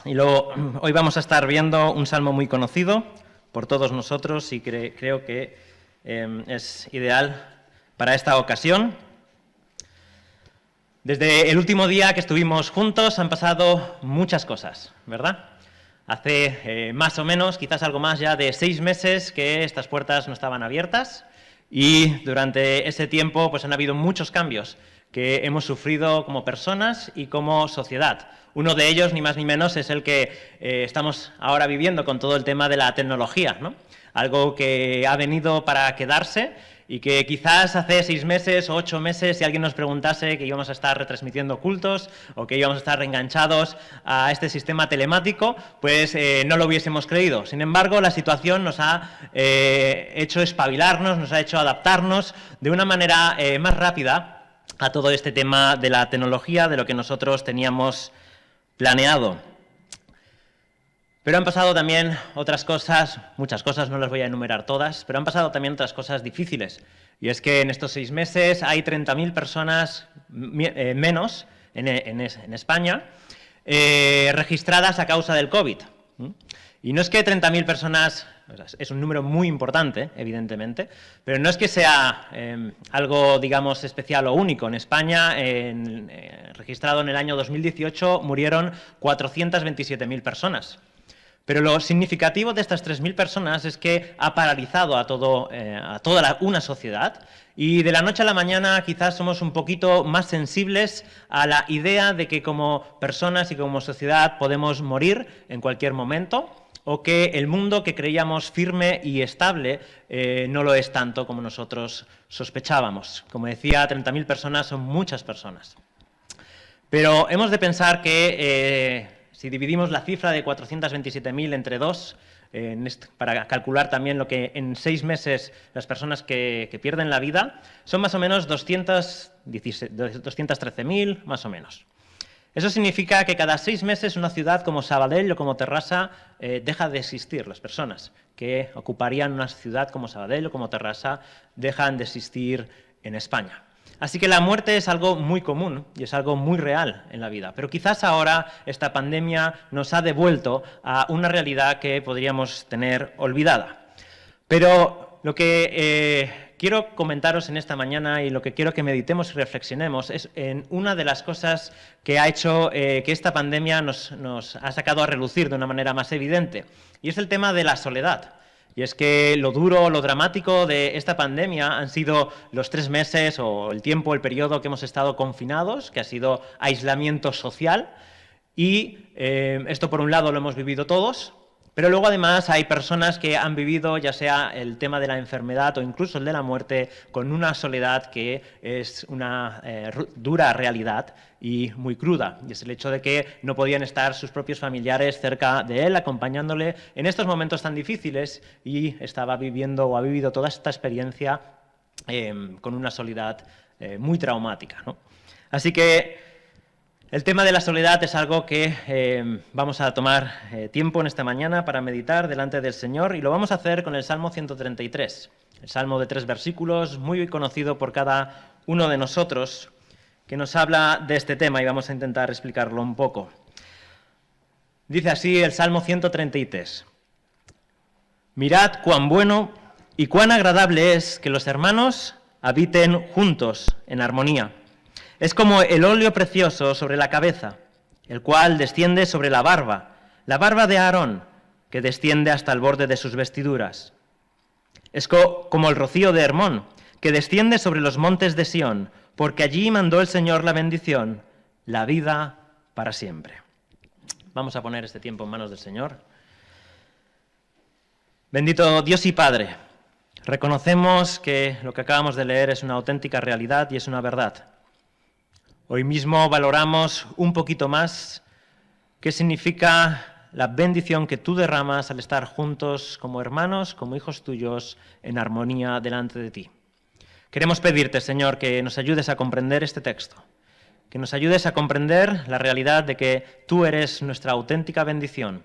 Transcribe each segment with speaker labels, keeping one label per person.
Speaker 1: Y luego, hoy vamos a estar viendo un salmo muy conocido por todos nosotros y creo que es ideal para esta ocasión. Desde el último día que estuvimos juntos han pasado muchas cosas, ¿verdad? Hace más o menos, quizás algo más ya de 6 meses que estas puertas no estaban abiertas y durante ese tiempo pues han habido muchos cambios que hemos sufrido como personas y como sociedad. Uno de ellos, ni más ni menos, es el que estamos ahora viviendo con todo el tema de la tecnología, ¿no? Algo que ha venido para quedarse y que quizás hace 6 meses o 8 meses, si alguien nos preguntase que íbamos a estar retransmitiendo cultos o que íbamos a estar reenganchados a este sistema telemático, pues no lo hubiésemos creído. Sin embargo, la situación nos ha hecho espabilarnos, nos ha hecho adaptarnos de una manera más rápida a todo este tema de la tecnología, de lo que nosotros teníamos planeado. Pero han pasado también otras cosas, muchas cosas, no las voy a enumerar todas, pero han pasado también otras cosas difíciles. Y es que en estos 6 meses hay 30.000 personas menos en España registradas a causa del COVID. Y no es que 30.000 personas, es un número muy importante, evidentemente, pero no es que sea algo, digamos, especial o único. En España, registrado en el año 2018, murieron 427.000 personas. Pero lo significativo de estas 3.000 personas es que ha paralizado a toda una sociedad y de la noche a la mañana quizás somos un poquito más sensibles a la idea de que como personas y como sociedad podemos morir en cualquier momento o que el mundo que creíamos firme y estable no lo es tanto como nosotros sospechábamos. Como decía, 30.000 personas son muchas personas. Pero hemos de pensar que si dividimos la cifra de 427.000 entre 2, para calcular también lo que en 6 meses las personas que pierden la vida, son más o menos 213.000, más o menos. Eso significa que cada 6 meses una ciudad como Sabadell o como Terrassa deja de existir. Las personas que ocuparían una ciudad como Sabadell o como Terrassa dejan de existir en España. Así que la muerte es algo muy común y es algo muy real en la vida, pero quizás ahora esta pandemia nos ha devuelto a una realidad que podríamos tener olvidada. Pero lo que quiero comentaros en esta mañana y lo que quiero que meditemos y reflexionemos es en una de las cosas que ha hecho que esta pandemia nos ha sacado a relucir de una manera más evidente, y es el tema de la soledad. Y es que lo duro, lo dramático de esta pandemia han sido los 3 meses o el tiempo, el periodo que hemos estado confinados, que ha sido aislamiento social. Y esto por un lado lo hemos vivido todos, pero luego además hay personas que han vivido ya sea el tema de la enfermedad o incluso el de la muerte con una soledad que es una dura realidad y muy cruda. Y es el hecho de que no podían estar sus propios familiares cerca de él, acompañándole en estos momentos tan difíciles, y estaba viviendo o ha vivido toda esta experiencia con una soledad muy traumática, ¿no? Así que el tema de la soledad es algo que vamos a tomar tiempo en esta mañana para meditar delante del Señor, y lo vamos a hacer con el Salmo 133, el Salmo de 3 versículos, muy conocido por cada uno de nosotros, que nos habla de este tema, y vamos a intentar explicarlo un poco. Dice así el Salmo 133. Mirad cuán bueno y cuán agradable es que los hermanos habiten juntos en armonía. Es como el óleo precioso sobre la cabeza, el cual desciende sobre la barba de Aarón, que desciende hasta el borde de sus vestiduras. Es como el rocío de Hermón, que desciende sobre los montes de Sión, porque allí mandó el Señor la bendición, la vida para siempre. Vamos a poner este tiempo en manos del Señor. Bendito Dios y Padre, reconocemos que lo que acabamos de leer es una auténtica realidad y es una verdad. Hoy mismo valoramos un poquito más qué significa la bendición que tú derramas al estar juntos como hermanos, como hijos tuyos, en armonía delante de ti. Queremos pedirte, Señor, que nos ayudes a comprender este texto, que nos ayudes a comprender la realidad de que tú eres nuestra auténtica bendición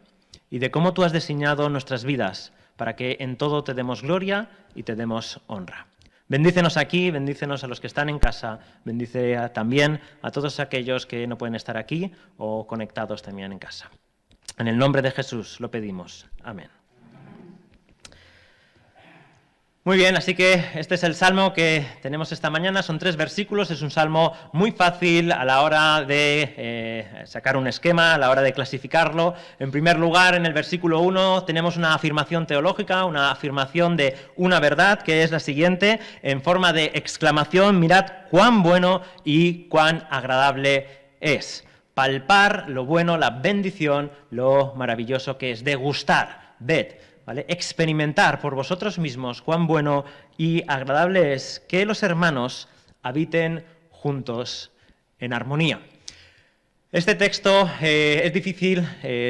Speaker 1: y de cómo tú has diseñado nuestras vidas para que en todo te demos gloria y te demos honra. Bendícenos aquí, bendícenos a los que están en casa, bendice también a todos aquellos que no pueden estar aquí o conectados también en casa. En el nombre de Jesús lo pedimos. Amén. Muy bien, así que este es el salmo que tenemos esta mañana. Son 3 versículos, es un salmo muy fácil a la hora de sacar un esquema, a la hora de clasificarlo. En primer lugar, en el versículo 1 tenemos una afirmación teológica, una afirmación de una verdad, que es la siguiente, en forma de exclamación: mirad cuán bueno y cuán agradable es. Palpar lo bueno, la bendición, lo maravilloso que es. Degustar, ved. ¿Vale? Experimentar por vosotros mismos cuán bueno y agradable es que los hermanos habiten juntos en armonía. Este texto es difícil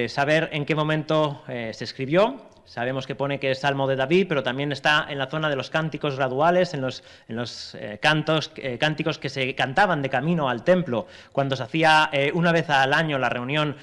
Speaker 1: saber en qué momento se escribió. Sabemos que pone que es Salmo de David, pero también está en la zona de los cánticos graduales, en los cánticos que se cantaban de camino al templo, cuando se hacía una vez al año la reunión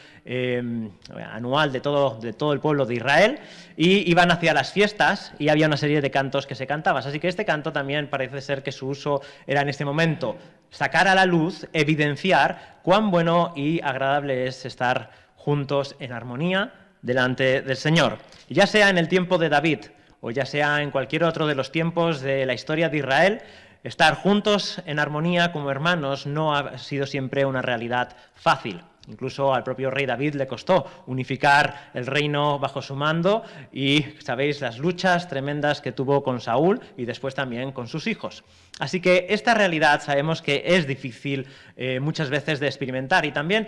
Speaker 1: anual de todo el pueblo de Israel, y iban hacia las fiestas y había una serie de cantos que se cantaban. Así que este canto también parece ser que su uso era en este momento sacar a la luz, evidenciar cuán bueno y agradable es estar juntos en armonía delante del Señor. Ya sea en el tiempo de David o ya sea en cualquier otro de los tiempos de la historia de Israel, estar juntos en armonía como hermanos no ha sido siempre una realidad fácil. Incluso al propio rey David le costó unificar el reino bajo su mando y sabéis las luchas tremendas que tuvo con Saúl y después también con sus hijos. Así que esta realidad sabemos que es difícil muchas veces de experimentar, y también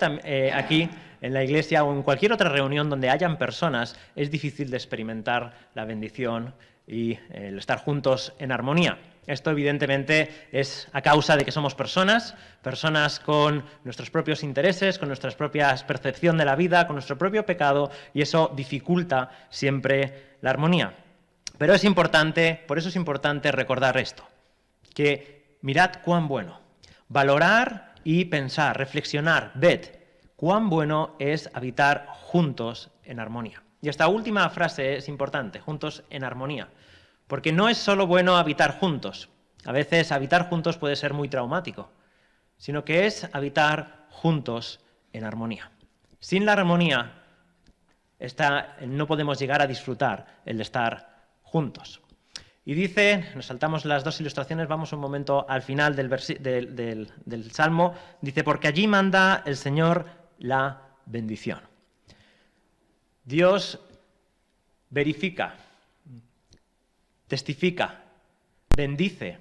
Speaker 1: aquí en la iglesia o en cualquier otra reunión donde hayan personas es difícil de experimentar la bendición y el estar juntos en armonía. Esto evidentemente es a causa de que somos personas con nuestros propios intereses, con nuestra propia percepción de la vida, con nuestro propio pecado, y eso dificulta siempre la armonía. Pero es importante, por eso es importante recordar esto, que mirad cuán bueno, valorar y pensar, reflexionar, ved cuán bueno es habitar juntos en armonía. Y esta última frase es importante, juntos en armonía. Porque no es solo bueno habitar juntos. A veces habitar juntos puede ser muy traumático, sino que es habitar juntos en armonía. Sin la armonía no podemos llegar a disfrutar el estar juntos. Y dice, nos saltamos las 2 ilustraciones, vamos un momento al final del Salmo, dice: porque allí manda el Señor la bendición. Dios verifica, testifica, bendice,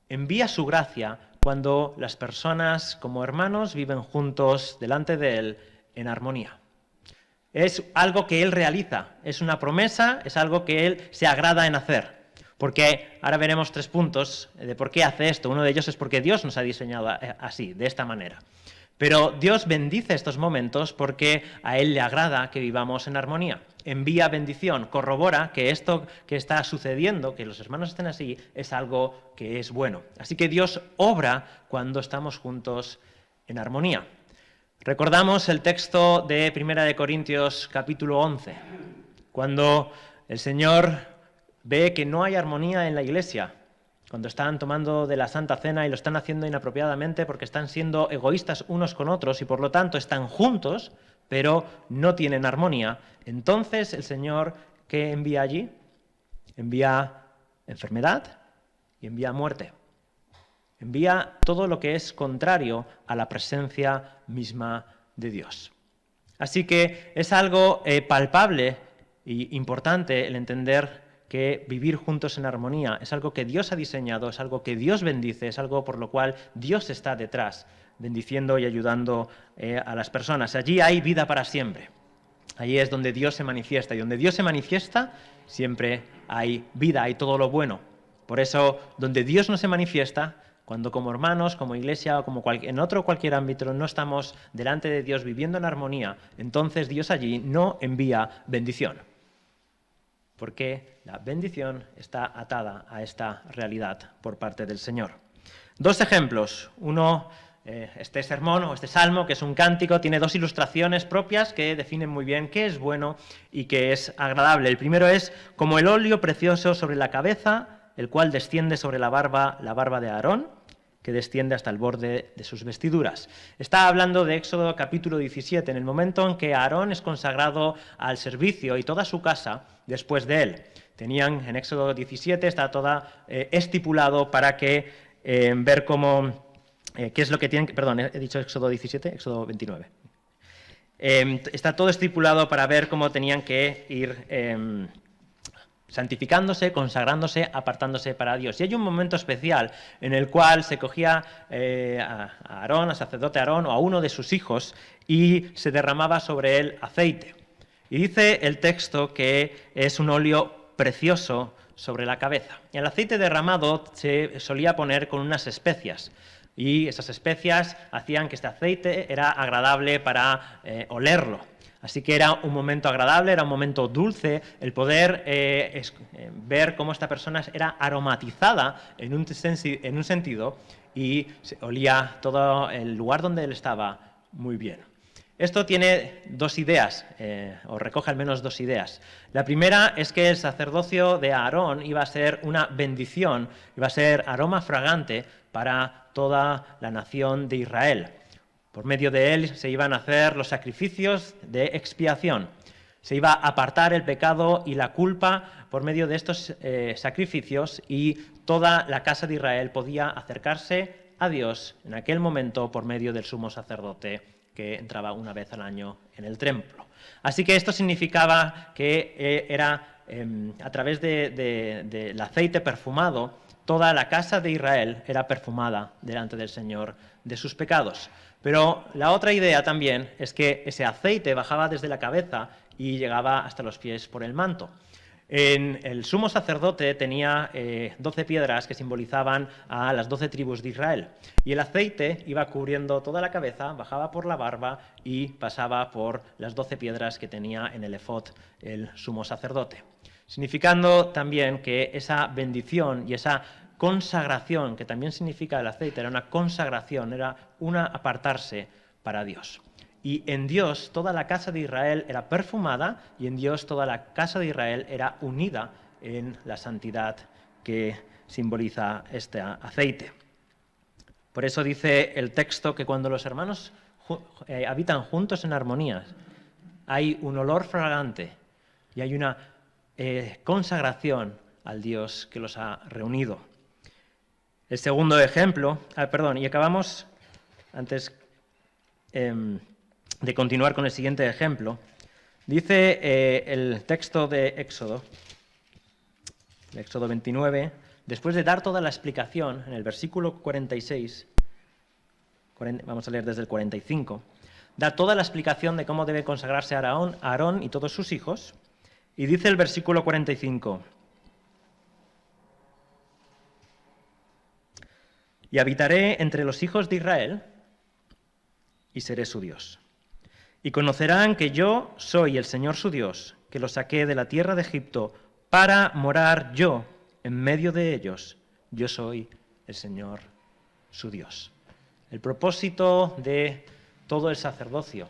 Speaker 1: envía su gracia cuando las personas como hermanos viven juntos delante de Él en armonía. Es algo que Él realiza, es una promesa, es algo que Él se agrada en hacer. Porque ahora veremos 3 puntos de por qué hace esto. Uno de ellos es porque Dios nos ha diseñado así, de esta manera. Pero Dios bendice estos momentos porque a Él le agrada que vivamos en armonía. Envía bendición, corrobora que esto que está sucediendo, que los hermanos estén así, es algo que es bueno. Así que Dios obra cuando estamos juntos en armonía. Recordamos el texto de 1 Corintios capítulo 11, cuando el Señor ve que no hay armonía en la iglesia, cuando están tomando de la Santa Cena y lo están haciendo inapropiadamente porque están siendo egoístas unos con otros y por lo tanto están juntos, pero no tienen armonía. Entonces el Señor, ¿qué envía allí? Envía enfermedad y envía muerte. Envía todo lo que es contrario a la presencia misma de Dios. Así que es algo palpable e importante el entender que vivir juntos en armonía es algo que Dios ha diseñado, es algo que Dios bendice, es algo por lo cual Dios está detrás, bendiciendo y ayudando a las personas. Allí hay vida para siempre. Allí es donde Dios se manifiesta, y donde Dios se manifiesta siempre hay vida, hay todo lo bueno. Por eso, donde Dios no se manifiesta, cuando como hermanos, como iglesia o como en otro cualquier ámbito no estamos delante de Dios viviendo en armonía, entonces Dios allí no envía bendición. Porque la bendición está atada a esta realidad por parte del Señor. 2 ejemplos. Uno, este sermón o este salmo, que es un cántico, tiene 2 ilustraciones propias que definen muy bien qué es bueno y qué es agradable. El primero es como el óleo precioso sobre la cabeza, el cual desciende sobre la barba de Aarón, que desciende hasta el borde de sus vestiduras. Está hablando de Éxodo capítulo 17, en el momento en que Aarón es consagrado al servicio y toda su casa después de él. Tenían en Éxodo 17, está toda estipulado para que ver cómo, qué es lo que tienen, perdón, he dicho Éxodo 17, Éxodo 29. Está todo estipulado para ver cómo tenían que ir santificándose, consagrándose, apartándose para Dios. Y hay un momento especial en el cual se cogía a Aarón, al sacerdote Aarón, o a uno de sus hijos, y se derramaba sobre él aceite. Y dice el texto que es un óleo precioso sobre la cabeza. El aceite derramado se solía poner con unas especias, y esas especias hacían que este aceite era agradable para olerlo. Así que era un momento agradable, era un momento dulce el poder ver cómo esta persona era aromatizada en un sentido y se olía todo el lugar donde él estaba muy bien. Esto tiene dos ideas, o recoge al menos dos ideas. La primera es que el sacerdocio de Aarón iba a ser una bendición, iba a ser aroma fragante para toda la nación de Israel. Por medio de él se iban a hacer los sacrificios de expiación. Se iba a apartar el pecado y la culpa por medio de estos sacrificios, y toda la casa de Israel podía acercarse a Dios en aquel momento por medio del sumo sacerdote que entraba una vez al año en el templo. Así que esto significaba que era a través del aceite perfumado, toda la casa de Israel era perfumada delante del Señor de sus pecados. Pero la otra idea también es que ese aceite bajaba desde la cabeza y llegaba hasta los pies por el manto. El sumo sacerdote tenía 12 piedras que simbolizaban a las 12 tribus de Israel, y el aceite iba cubriendo toda la cabeza, bajaba por la barba y pasaba por las 12 piedras que tenía en el efod el sumo sacerdote, significando también que esa bendición y esa consagración, que también significa el aceite, era una consagración, era una apartarse para Dios. Y en Dios toda la casa de Israel era perfumada, y en Dios toda la casa de Israel era unida en la santidad que simboliza este aceite. Por eso dice el texto que cuando los hermanos habitan juntos en armonía, hay un olor fragante y hay una consagración al Dios que los ha reunido. El segundo ejemplo, y acabamos antes de continuar con el siguiente ejemplo. Dice el texto de Éxodo 29, después de dar toda la explicación, en el versículo 46, vamos a leer desde el 45, da toda la explicación de cómo debe consagrarse Aarón y todos sus hijos, y dice el versículo 45, y habitaré entre los hijos de Israel, y seré su Dios. Y conocerán que yo soy el Señor su Dios, que los saqué de la tierra de Egipto para morar yo en medio de ellos. Yo soy el Señor su Dios. El propósito de todo el sacerdocio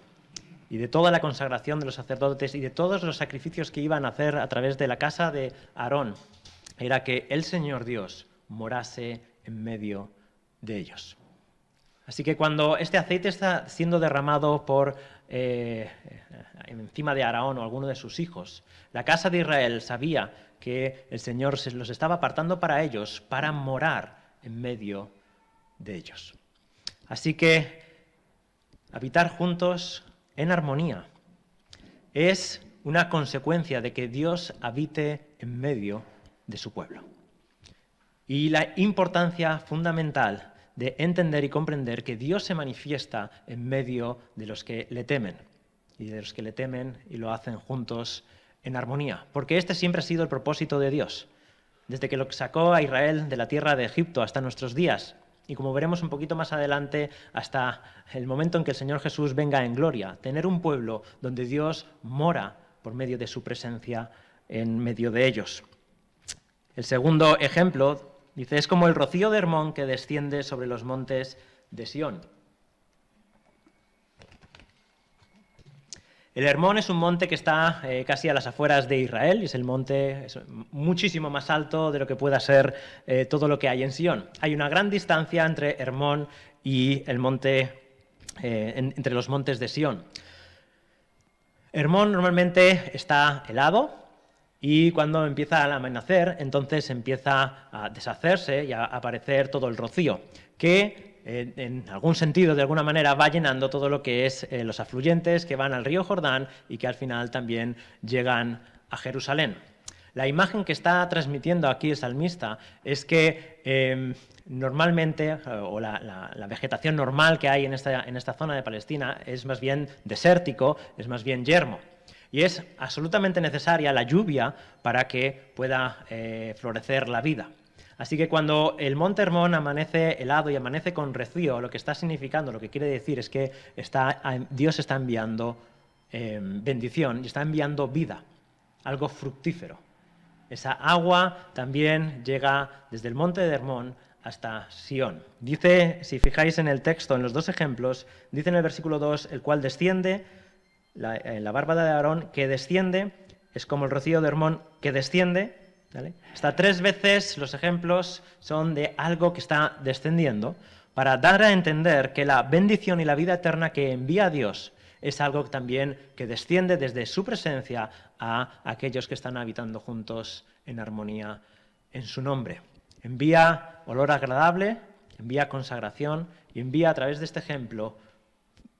Speaker 1: y de toda la consagración de los sacerdotes y de todos los sacrificios que iban a hacer a través de la casa de Aarón era que el Señor Dios morase en medio de ellos. Así que cuando este aceite está siendo derramado encima de Aarón o alguno de sus hijos, la casa de Israel sabía que el Señor se los estaba apartando para ellos, para morar en medio de ellos. Así que habitar juntos en armonía es una consecuencia de que Dios habite en medio de su pueblo. Y la importancia fundamental de entender y comprender que Dios se manifiesta en medio de los que le temen, y de los que le temen y lo hacen juntos en armonía, porque este siempre ha sido el propósito de Dios, desde que lo sacó a Israel de la tierra de Egipto hasta nuestros días, y como veremos un poquito más adelante, hasta el momento en que el Señor Jesús venga en gloria, tener un pueblo donde Dios mora por medio de su presencia en medio de ellos. El segundo ejemplo dice, es como el rocío de Hermón que desciende sobre los montes de Sión. El Hermón es un monte que está casi a las afueras de Israel, y es el monte muchísimo más alto de lo que pueda ser todo lo que hay en Sion. Hay una gran distancia entre Hermón y el monte, entre los montes de Sion. Hermón normalmente está helado, y cuando empieza a amanecer, entonces empieza a deshacerse y a aparecer todo el rocío, que en algún sentido, de alguna manera, va llenando todo lo que es los afluentes que van al río Jordán y que al final también llegan a Jerusalén. La imagen que está transmitiendo aquí el salmista es que normalmente, o la vegetación normal que hay en esta zona de Palestina es más bien desértico, es más bien yermo. Y es absolutamente necesaria la lluvia para que pueda florecer la vida. Así que cuando el monte Hermón amanece helado y amanece con rocío, lo que está significando, lo que quiere decir es que Dios está enviando bendición y está enviando vida, algo fructífero. Esa agua también llega desde el monte de Hermón hasta Sion. Dice, si fijáis en el texto, en los dos ejemplos, dice en el versículo 2, el cual desciende, la bárbara de Aarón que desciende, es como el rocío de Hermón que desciende, ¿vale? Hasta 3 veces los ejemplos son de algo que está descendiendo, para dar a entender que la bendición y la vida eterna que envía Dios es algo también que desciende desde su presencia a aquellos que están habitando juntos en armonía en su nombre. Envía olor agradable, envía consagración y envía a través de este ejemplo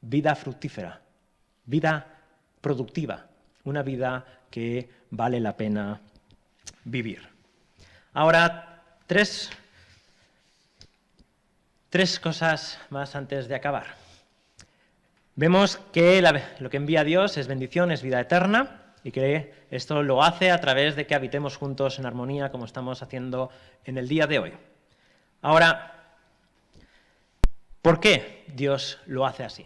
Speaker 1: vida fructífera, vida productiva, una vida que vale la pena vivir. Ahora, tres cosas más antes de acabar. Vemos que lo que envía Dios es bendición, es vida eterna, y que esto lo hace a través de que habitemos juntos en armonía, como estamos haciendo en el día de hoy. Ahora, ¿por qué Dios lo hace así?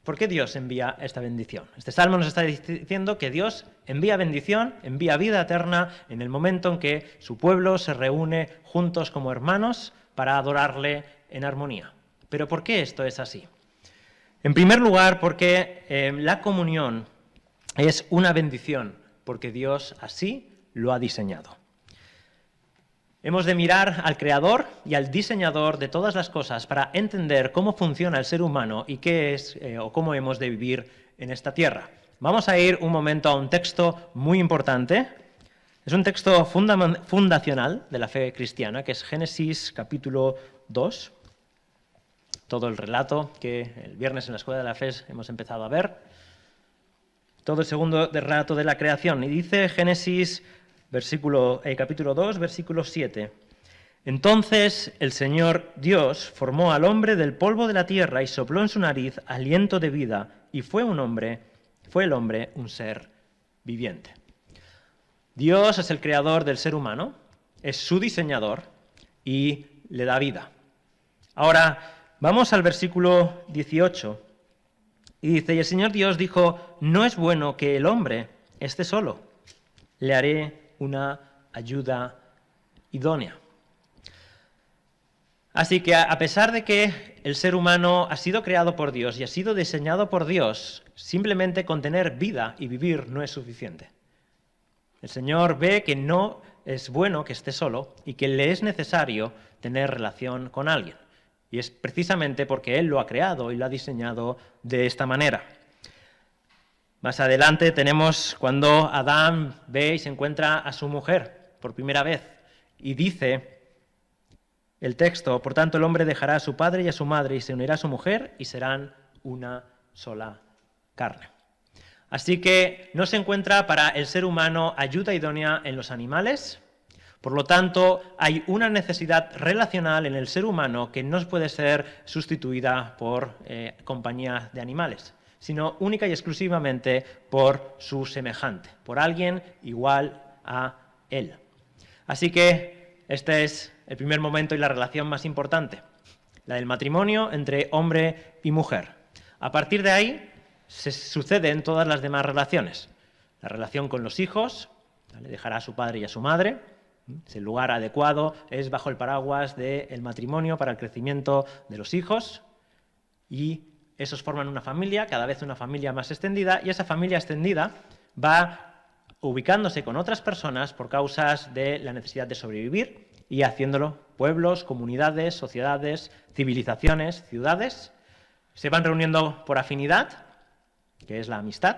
Speaker 1: ¿Por qué Dios envía esta bendición? Este salmo nos está diciendo que Dios envía bendición, envía vida eterna en el momento en que su pueblo se reúne juntos como hermanos para adorarle en armonía. ¿Pero por qué esto es así? En primer lugar, porque la comunión es una bendición, porque Dios así lo ha diseñado. Hemos de mirar al Creador y al diseñador de todas las cosas para entender cómo funciona el ser humano y qué es o cómo hemos de vivir en esta tierra. Vamos a ir un momento a un texto muy importante. Es un texto fundacional de la fe cristiana, que es Génesis capítulo 2. Todo el relato que el viernes en la Escuela de la Fe hemos empezado a ver. Todo el segundo relato de la creación. Y dice Génesis capítulo 2, versículo 7. Entonces el Señor Dios formó al hombre del polvo de la tierra y sopló en su nariz aliento de vida, y fue el hombre un ser viviente. Dios es el creador del ser humano, es su diseñador y le da vida. Ahora, vamos al versículo 18, y dice, y el Señor Dios dijo, no es bueno que el hombre esté solo, le haré una ayuda idónea. Así que a pesar de que el ser humano ha sido creado por Dios y ha sido diseñado por Dios, simplemente con tener vida y vivir no es suficiente. El Señor ve que no es bueno que esté solo y que le es necesario tener relación con alguien. Y es precisamente porque Él lo ha creado y lo ha diseñado de esta manera. Más adelante tenemos cuando Adán ve y se encuentra a su mujer por primera vez y dice el texto, por tanto el hombre dejará a su padre y a su madre y se unirá a su mujer y serán una sola carne. Así que no se encuentra para el ser humano ayuda idónea en los animales. Por lo tanto, hay una necesidad relacional en el ser humano que no puede ser sustituida por compañía de animales, sino única y exclusivamente por su semejante, por alguien igual a él. Así que este es el primer momento y la relación más importante, la del matrimonio entre hombre y mujer. A partir de ahí se suceden todas las demás relaciones. La relación con los hijos, le dejará a su padre y a su madre. El lugar adecuado es bajo el paraguas del matrimonio para el crecimiento de los hijos y esos forman una familia, cada vez una familia más extendida, y esa familia extendida va ubicándose con otras personas por causas de la necesidad de sobrevivir y haciéndolo pueblos, comunidades, sociedades, civilizaciones, ciudades. Se van reuniendo por afinidad, que es la amistad,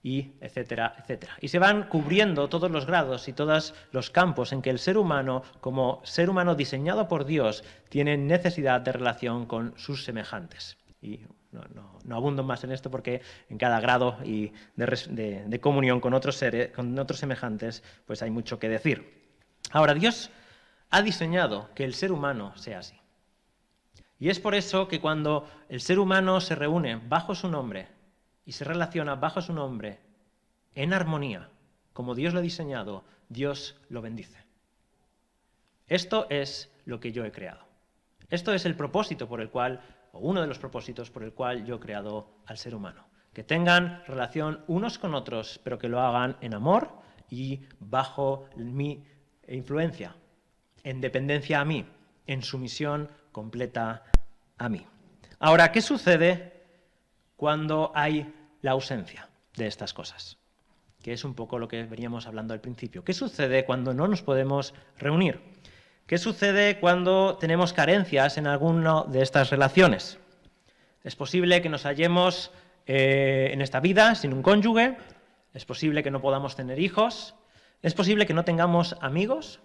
Speaker 1: y etcétera, etcétera. Y se van cubriendo todos los grados y todos los campos en que el ser humano, como ser humano diseñado por Dios, tiene necesidad de relación con sus semejantes. Y no abundo más en esto porque en cada grado y de comunión con otros seres, con otros semejantes, pues hay mucho que decir. Ahora, Dios ha diseñado que el ser humano sea así. Y es por eso que cuando el ser humano se reúne bajo su nombre y se relaciona bajo su nombre en armonía, como Dios lo ha diseñado, Dios lo bendice. Esto es lo que yo he creado. Esto es el propósito por el cual, o uno de los propósitos por el cual yo he creado al ser humano. Que tengan relación unos con otros, pero que lo hagan en amor y bajo mi influencia, en dependencia a mí, en sumisión completa a mí. Ahora, ¿qué sucede cuando hay la ausencia de estas cosas? Que es un poco lo que veníamos hablando al principio. ¿Qué sucede cuando no nos podemos reunir? ¿Qué sucede cuando tenemos carencias en alguna de estas relaciones? Es posible que nos hallemos en esta vida sin un cónyuge, es posible que no podamos tener hijos, es posible que no tengamos amigos,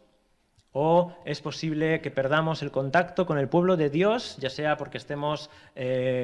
Speaker 1: o es posible que perdamos el contacto con el pueblo de Dios, ya sea porque estemos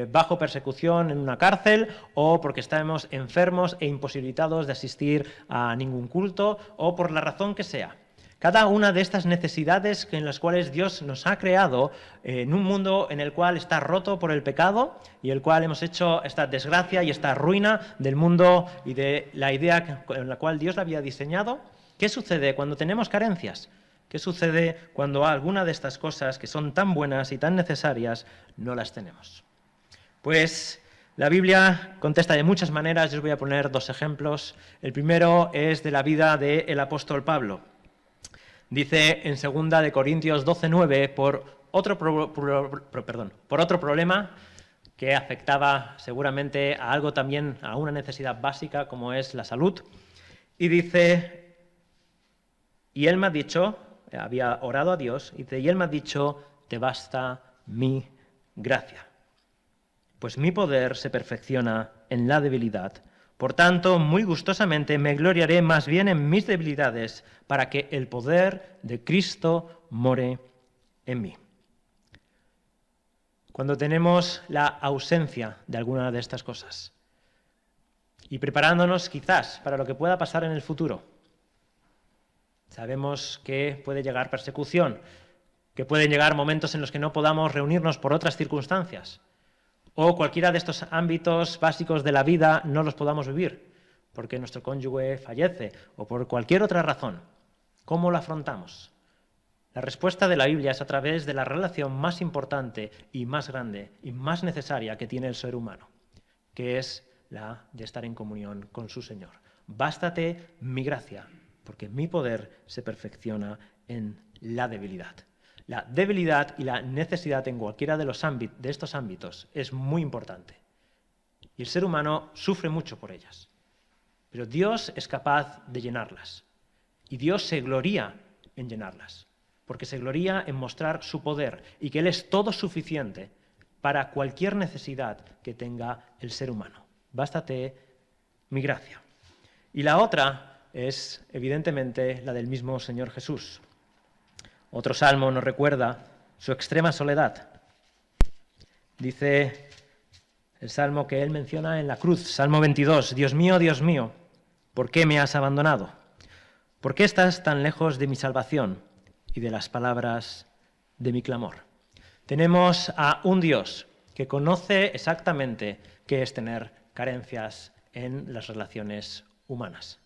Speaker 1: bajo persecución en una cárcel o porque estemos enfermos e imposibilitados de asistir a ningún culto o por la razón que sea. Cada una de estas necesidades en las cuales Dios nos ha creado en un mundo en el cual está roto por el pecado y el cual hemos hecho esta desgracia y esta ruina del mundo y de la idea en la cual Dios la había diseñado, ¿qué sucede cuando tenemos carencias? ¿Qué sucede cuando alguna de estas cosas que son tan buenas y tan necesarias no las tenemos? Pues la Biblia contesta de muchas maneras. Yo os voy a poner dos ejemplos. El primero es de la vida del apóstol Pablo. Dice en 2 Corintios 12:9, por otro problema que afectaba seguramente a algo también, a una necesidad básica como es la salud, y dice, y él me ha dicho, había orado a Dios, y él me ha dicho, te basta mi gracia, pues mi poder se perfecciona en la debilidad. Por tanto, muy gustosamente me gloriaré más bien en mis debilidades, para que el poder de Cristo more en mí. Cuando tenemos la ausencia de alguna de estas cosas, y preparándonos quizás para lo que pueda pasar en el futuro, sabemos que puede llegar persecución, que pueden llegar momentos en los que no podamos reunirnos por otras circunstancias, o cualquiera de estos ámbitos básicos de la vida no los podamos vivir, porque nuestro cónyuge fallece o por cualquier otra razón. ¿Cómo lo afrontamos? La respuesta de la Biblia es a través de la relación más importante y más grande y más necesaria que tiene el ser humano, que es la de estar en comunión con su Señor. Bástate mi gracia, porque mi poder se perfecciona en la debilidad. La debilidad y la necesidad en cualquiera de estos ámbitos es muy importante. Y el ser humano sufre mucho por ellas. Pero Dios es capaz de llenarlas. Y Dios se gloría en llenarlas. Porque se gloría en mostrar su poder y que Él es todo suficiente para cualquier necesidad que tenga el ser humano. Bástate mi gracia. Y la otra es, evidentemente, la del mismo Señor Jesús. Otro salmo nos recuerda su extrema soledad. Dice el salmo que él menciona en la cruz, Salmo 22, Dios mío, ¿por qué me has abandonado? ¿Por qué estás tan lejos de mi salvación y de las palabras de mi clamor? Tenemos a un Dios que conoce exactamente qué es tener carencias en las relaciones humanas.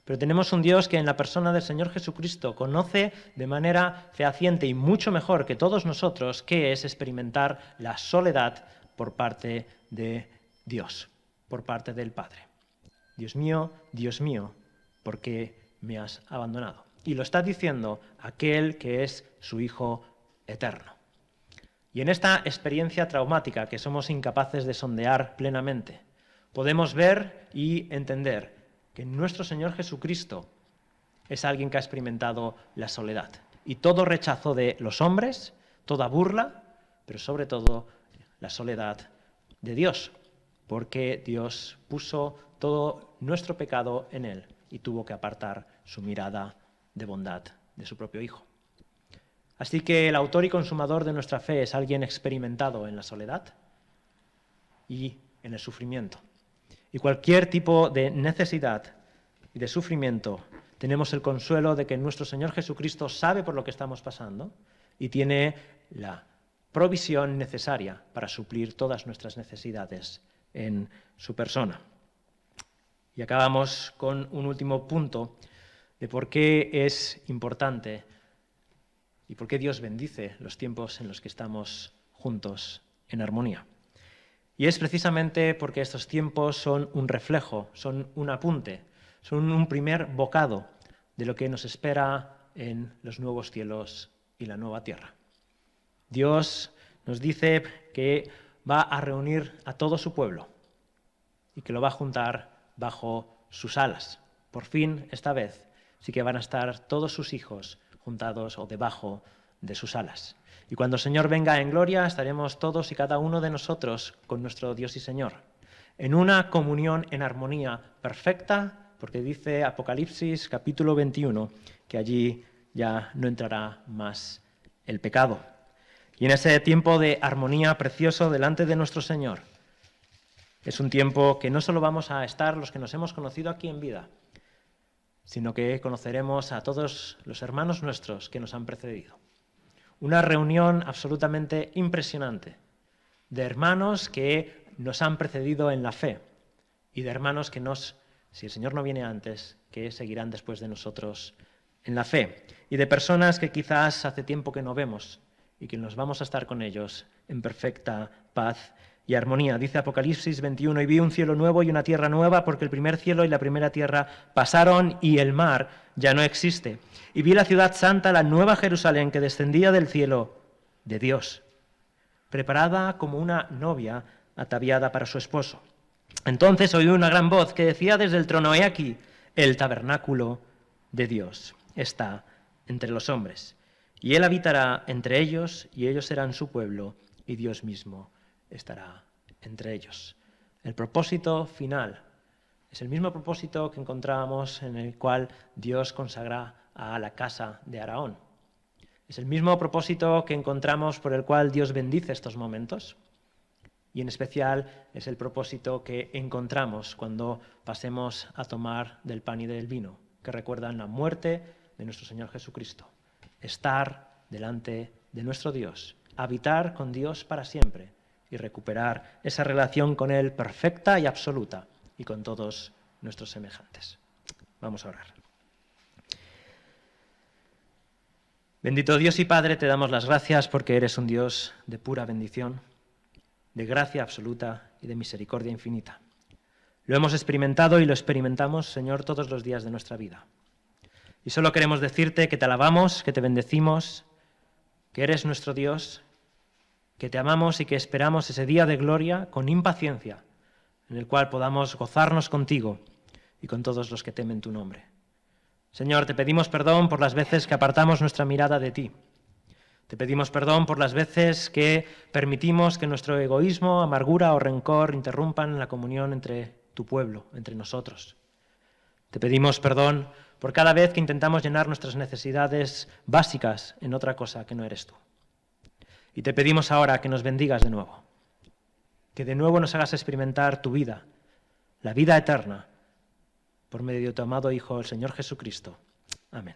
Speaker 1: Pero tenemos un Dios que en la persona del Señor Jesucristo conoce de manera fehaciente y mucho mejor que todos nosotros qué es experimentar la soledad por parte de Dios, por parte del Padre. Dios mío, ¿por qué me has abandonado? Y lo está diciendo aquel que es su Hijo eterno. Y en esta experiencia traumática que somos incapaces de sondear plenamente, podemos ver y entender que nuestro Señor Jesucristo es alguien que ha experimentado la soledad y todo rechazo de los hombres, toda burla, pero sobre todo la soledad de Dios, porque Dios puso todo nuestro pecado en Él y tuvo que apartar su mirada de bondad de su propio Hijo. Así que el autor y consumador de nuestra fe es alguien experimentado en la soledad y en el sufrimiento. Y cualquier tipo de necesidad y de sufrimiento, tenemos el consuelo de que nuestro Señor Jesucristo sabe por lo que estamos pasando y tiene la provisión necesaria para suplir todas nuestras necesidades en su persona. Y acabamos con un último punto de por qué es importante y por qué Dios bendice los tiempos en los que estamos juntos en armonía. Y es precisamente porque estos tiempos son un reflejo, son un apunte, son un primer bocado de lo que nos espera en los nuevos cielos y la nueva tierra. Dios nos dice que va a reunir a todo su pueblo y que lo va a juntar bajo sus alas. Por fin, esta vez, sí que van a estar todos sus hijos juntados o debajo de sus alas. Y cuando el Señor venga en gloria, estaremos todos y cada uno de nosotros con nuestro Dios y Señor, en una comunión en armonía perfecta, porque dice Apocalipsis capítulo 21 que allí ya no entrará más el pecado. Y en ese tiempo de armonía precioso delante de nuestro Señor, es un tiempo que no solo vamos a estar los que nos hemos conocido aquí en vida, sino que conoceremos a todos los hermanos nuestros que nos han precedido. Una reunión absolutamente impresionante de hermanos que nos han precedido en la fe y de hermanos que si el Señor no viene antes, que seguirán después de nosotros en la fe. Y de personas que quizás hace tiempo que no vemos y que nos vamos a estar con ellos en perfecta paz y armonía. Dice Apocalipsis 21, y vi un cielo nuevo y una tierra nueva, porque el primer cielo y la primera tierra pasaron y el mar ya no existe. Y vi la ciudad santa, la nueva Jerusalén, que descendía del cielo de Dios, preparada como una novia ataviada para su esposo. Entonces oí una gran voz que decía desde el trono: he aquí, el tabernáculo de Dios está entre los hombres, y Él habitará entre ellos, y ellos serán su pueblo, y Dios mismo estará entre ellos. El propósito final es el mismo propósito que encontrábamos en el cual Dios consagra a la casa de Aarón. Es el mismo propósito que encontramos por el cual Dios bendice estos momentos. Y en especial es el propósito que encontramos cuando pasemos a tomar del pan y del vino, que recuerdan la muerte de nuestro Señor Jesucristo. Estar delante de nuestro Dios, habitar con Dios para siempre y recuperar esa relación con Él perfecta y absoluta y con todos nuestros semejantes. Vamos a orar. Bendito Dios y Padre, te damos las gracias porque eres un Dios de pura bendición, de gracia absoluta y de misericordia infinita. Lo hemos experimentado y lo experimentamos, Señor, todos los días de nuestra vida. Y solo queremos decirte que te alabamos, que te bendecimos, que eres nuestro Dios, que te amamos y que esperamos ese día de gloria con impaciencia, en el cual podamos gozarnos contigo y con todos los que temen tu nombre. Señor, te pedimos perdón por las veces que apartamos nuestra mirada de ti. Te pedimos perdón por las veces que permitimos que nuestro egoísmo, amargura o rencor interrumpan la comunión entre tu pueblo, entre nosotros. Te pedimos perdón por cada vez que intentamos llenar nuestras necesidades básicas en otra cosa que no eres tú. Y te pedimos ahora que nos bendigas de nuevo, que de nuevo nos hagas experimentar tu vida, la vida eterna, por medio de tu amado Hijo, el Señor Jesucristo. Amén.